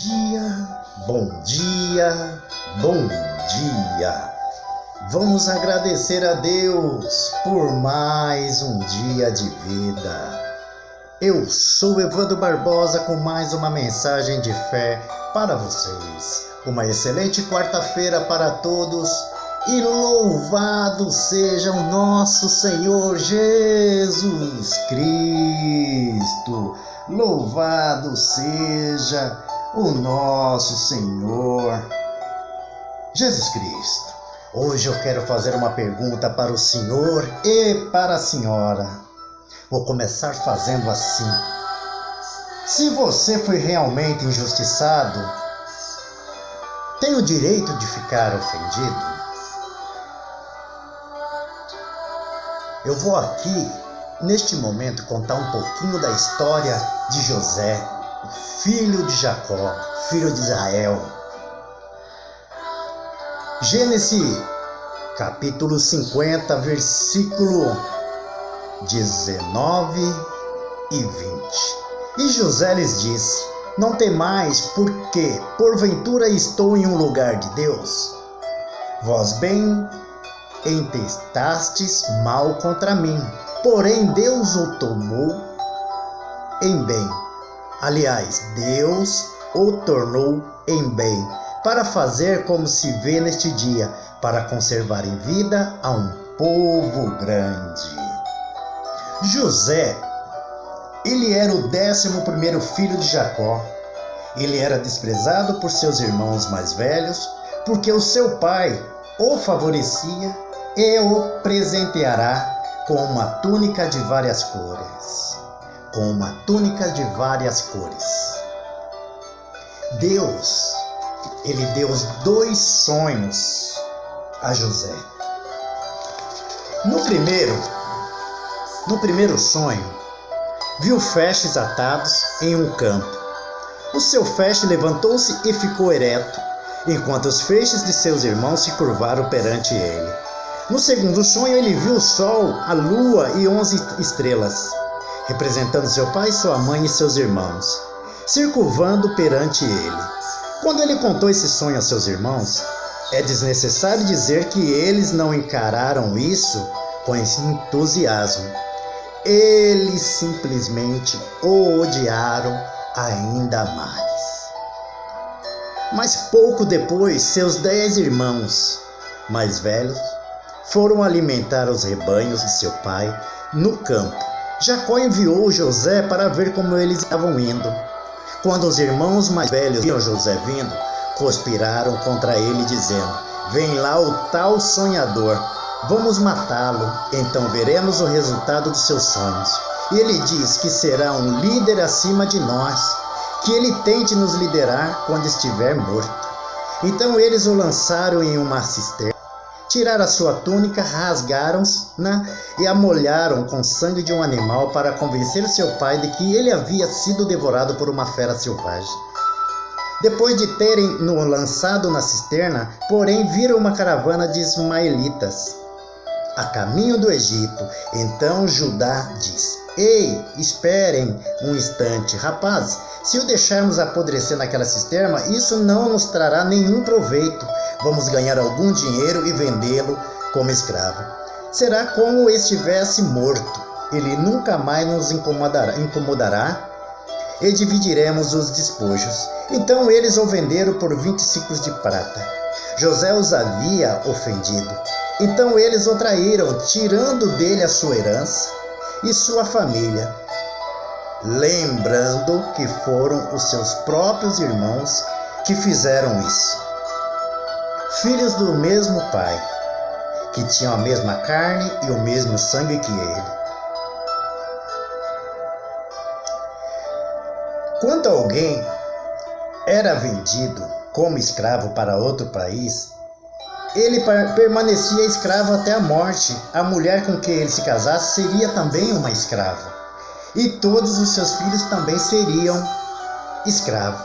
dia, bom dia, bom dia. Vamos agradecer a Deus por mais um dia de vida. Eu sou Evandro Barbosa com mais uma mensagem de fé para vocês. Uma excelente quarta-feira para todos e louvado seja o nosso Senhor Jesus Cristo. Louvado seja o nosso Senhor Jesus Cristo. Hoje eu quero fazer uma pergunta para o senhor e para a senhora. Vou começar fazendo assim. Se você foi realmente injustiçado, tem o direito de ficar ofendido? Eu vou aqui, neste momento, contar um pouquinho da história de José, filho de Jacó, filho de Israel. Gênesis, capítulo 50, versículo 19 e 20. E José lhes disse: não temais, porque porventura estou em um lugar de Deus. Vós bem intestastes mal contra mim, porém Deus o tomou em bem. Aliás, Deus o tornou em bem, para fazer como se vê neste dia, para conservar em vida a um povo grande. José, ele era o 11º filho de Jacó. Ele era desprezado por seus irmãos mais velhos, porque o seu pai o favorecia e o presenteará com uma túnica de várias cores. Com uma túnica de várias cores. Deus, ele deu os 2 sonhos a José. No primeiro sonho, viu feixes atados em um campo. O seu feixe levantou-se e ficou ereto, enquanto os feixes de seus irmãos se curvaram perante ele. No segundo sonho, ele viu o sol, a lua e 11 estrelas, representando seu pai, sua mãe e seus irmãos, circunvando perante ele. Quando ele contou esse sonho a seus irmãos, é desnecessário dizer que eles não encararam isso com entusiasmo. Eles simplesmente o odiaram ainda mais. Mas pouco depois, seus 10 irmãos mais velhos foram alimentar os rebanhos de seu pai no campo. Jacó enviou José para ver como eles estavam indo. Quando os irmãos mais velhos viram José vindo, conspiraram contra ele, dizendo: vem lá o tal sonhador, vamos matá-lo, então veremos o resultado dos seus sonhos. E ele diz que será um líder acima de nós, que ele tente nos liderar quando estiver morto. Então eles o lançaram em uma cisterna, tiraram a sua túnica, rasgaram-na e a molharam com sangue de um animal para convencer seu pai de que ele havia sido devorado por uma fera selvagem. Depois de terem no lançado na cisterna, porém viram uma caravana de ismaelitas a caminho do Egito. Então Judá diz: ei, esperem um instante, rapazes, se o deixarmos apodrecer naquela cisterna, isso não nos trará nenhum proveito. Vamos ganhar algum dinheiro e vendê-lo como escravo. Será como estivesse morto. Ele nunca mais nos incomodará e dividiremos os despojos. Então eles o venderam por 20 ciclos de prata. José os havia ofendido. Então eles o traíram, tirando dele a sua herança e sua família, lembrando que foram os seus próprios irmãos que fizeram isso. Filhos do mesmo pai, que tinham a mesma carne e o mesmo sangue que ele. Quando alguém era vendido como escravo para outro país, ele permanecia escravo até a morte. A mulher com quem ele se casasse seria também uma escrava. E todos os seus filhos também seriam escravos.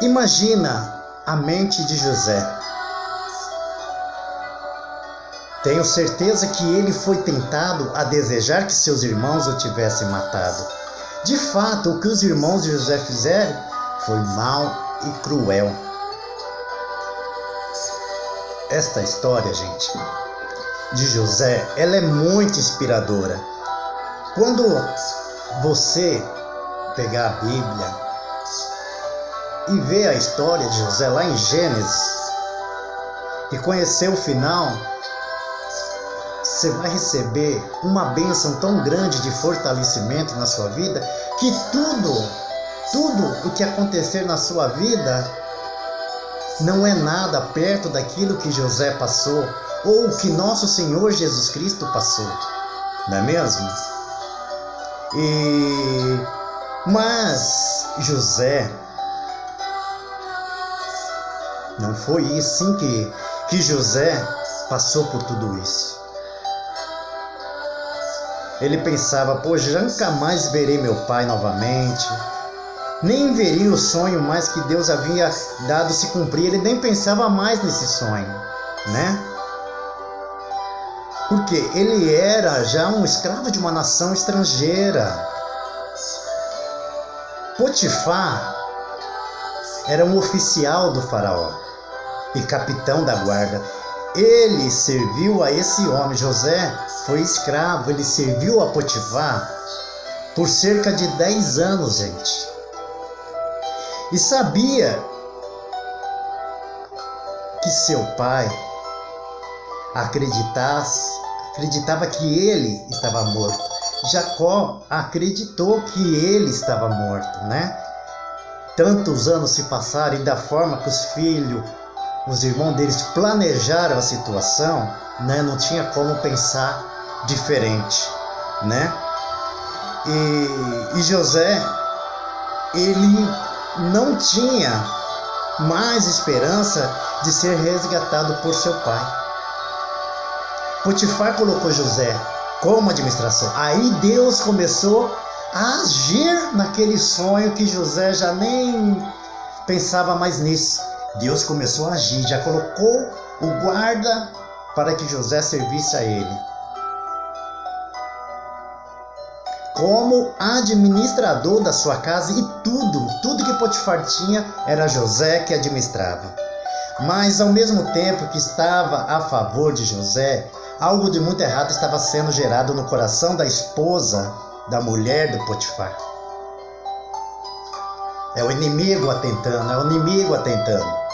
Imagina a mente de José. Tenho certeza que ele foi tentado a desejar que seus irmãos o tivessem matado. De fato, o que os irmãos de José fizeram foi mau e cruel. Esta história, gente, de José, ela é muito inspiradora. Quando você pegar a Bíblia e ver a história de José lá em Gênesis e conhecer o final, você vai receber uma bênção tão grande de fortalecimento na sua vida, que tudo o que acontecer na sua vida não é nada perto daquilo que José passou, ou que nosso Senhor Jesus Cristo passou, não é mesmo? Mas José, não foi assim que José passou por tudo isso. Ele pensava, poxa, nunca mais verei meu pai novamente, nem veria o sonho mais que Deus havia dado se cumprir. Ele nem pensava mais nesse sonho, né? Porque ele era já um escravo de uma nação estrangeira. Potifar era um oficial do faraó e capitão da guarda. Ele serviu a esse homem. José foi escravo, ele serviu a Potifar por cerca de 10 anos, gente. E sabia que seu pai acreditava que ele estava morto. Jacó acreditou que ele estava morto, né? Tantos anos se passaram e da forma que os irmãos deles planejaram a situação, né? Não tinha como pensar diferente, né? E José, ele não tinha mais esperança de ser resgatado por seu pai. Potifar colocou José como administração. Aí Deus começou a agir naquele sonho que José já nem pensava mais nisso. Deus começou a agir, já colocou o guarda para que José servisse a ele. Como administrador da sua casa, e tudo que Potifar tinha era José que administrava. Mas ao mesmo tempo que estava a favor de José, algo de muito errado estava sendo gerado no coração da esposa, da mulher do Potifar. É o inimigo atentando.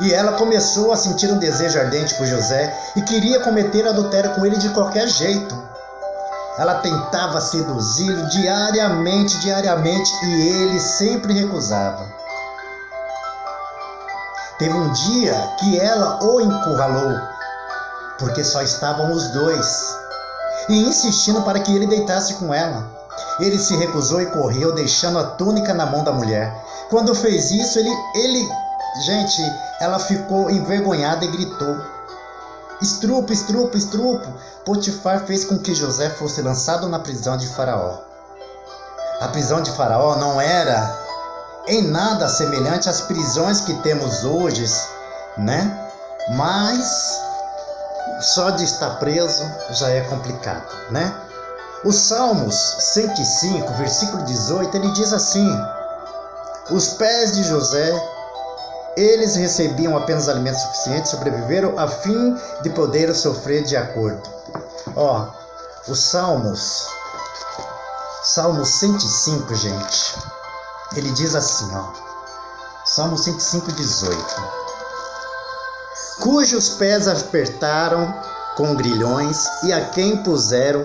E ela começou a sentir um desejo ardente por José e queria cometer adultério com ele de qualquer jeito. Ela tentava seduzi-lo diariamente, e ele sempre recusava. Teve um dia que ela o encurralou, porque só estavam os dois, e insistindo para que ele deitasse com ela. Ele se recusou e correu, deixando a túnica na mão da mulher. Quando fez isso, ela ficou envergonhada e gritou: "Estrupo, estrupo, estrupo!" Potifar fez com que José fosse lançado na prisão de Faraó. A prisão de Faraó não era em nada semelhante às prisões que temos hoje, né? Mas só de estar preso já é complicado, né? O Salmos 105, versículo 18, ele diz assim: os pés de José, eles recebiam apenas alimentos suficientes, sobreviveram a fim de poder sofrer de acordo. O Salmo 105, gente, ele diz assim, Salmo 105, 18: cujos pés apertaram com grilhões e a quem puseram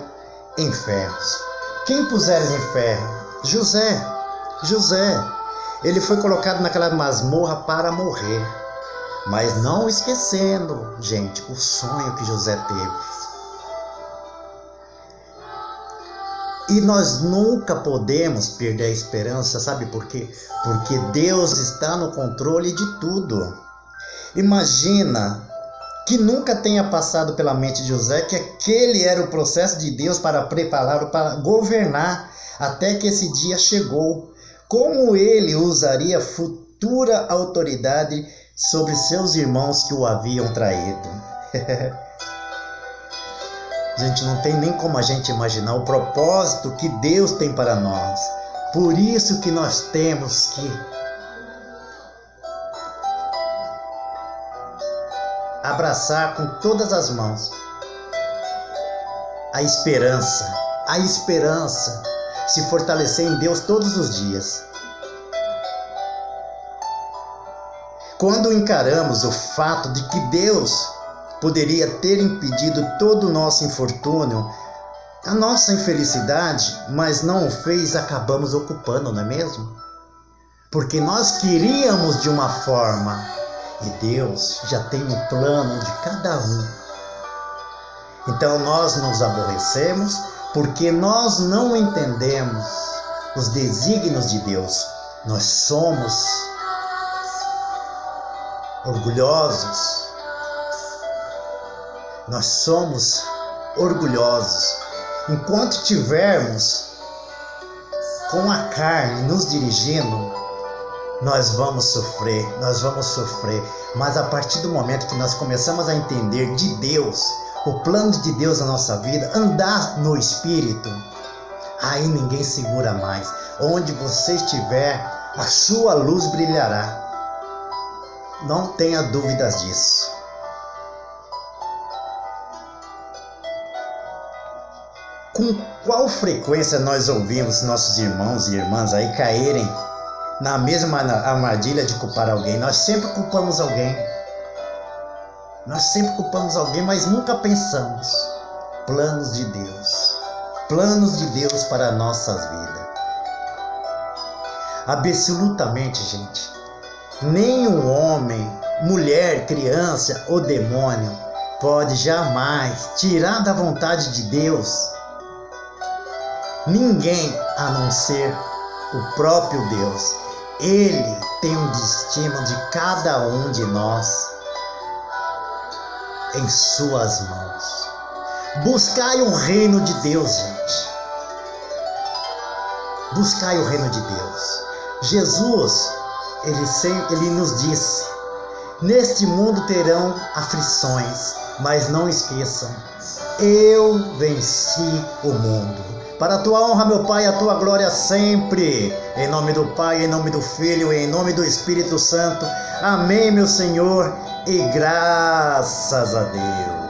em ferros. Quem puseram em ferro? José. Ele foi colocado naquela masmorra para morrer, mas não esquecendo, gente, o sonho que José teve. E nós nunca podemos perder a esperança, sabe por quê? Porque Deus está no controle de tudo. Imagina que nunca tenha passado pela mente de José que aquele era o processo de Deus para prepará-lo para governar, até que esse dia chegou. Como ele usaria futura autoridade sobre seus irmãos que o haviam traído? A gente não tem nem como a gente imaginar o propósito que Deus tem para nós. Por isso que nós temos que abraçar com todas as mãos a esperança, se fortalecer em Deus todos os dias. Quando encaramos o fato de que Deus poderia ter impedido todo o nosso infortúnio, a nossa infelicidade, mas não o fez, acabamos ocupando, não é mesmo? Porque nós queríamos de uma forma, e Deus já tem um plano de cada um. Então nós nos aborrecemos porque nós não entendemos os desígnios de Deus. Nós somos orgulhosos. Nós somos orgulhosos. Enquanto tivermos com a carne nos dirigindo, nós vamos sofrer. Mas a partir do momento que nós começamos a entender de Deus, o plano de Deus na nossa vida, andar no Espírito, aí ninguém segura mais. Onde você estiver, a sua luz brilhará. Não tenha dúvidas disso. Com qual frequência nós ouvimos nossos irmãos e irmãs aí caírem na mesma armadilha de culpar alguém? Nós sempre culpamos alguém. Mas nunca pensamos. Planos de Deus para nossas vidas. Absolutamente, gente. Nenhum homem, mulher, criança ou demônio pode jamais tirar da vontade de Deus ninguém a não ser o próprio Deus. Ele tem um destino de cada um de nós em suas mãos. Buscai o reino de Deus, gente. Buscai o reino de Deus. Jesus, ele nos disse: neste mundo terão aflições, mas não esqueçam, eu venci o mundo. Para a tua honra, meu Pai, a tua glória sempre. Em nome do Pai, em nome do Filho, em nome do Espírito Santo. Amém, meu Senhor, e graças a Deus.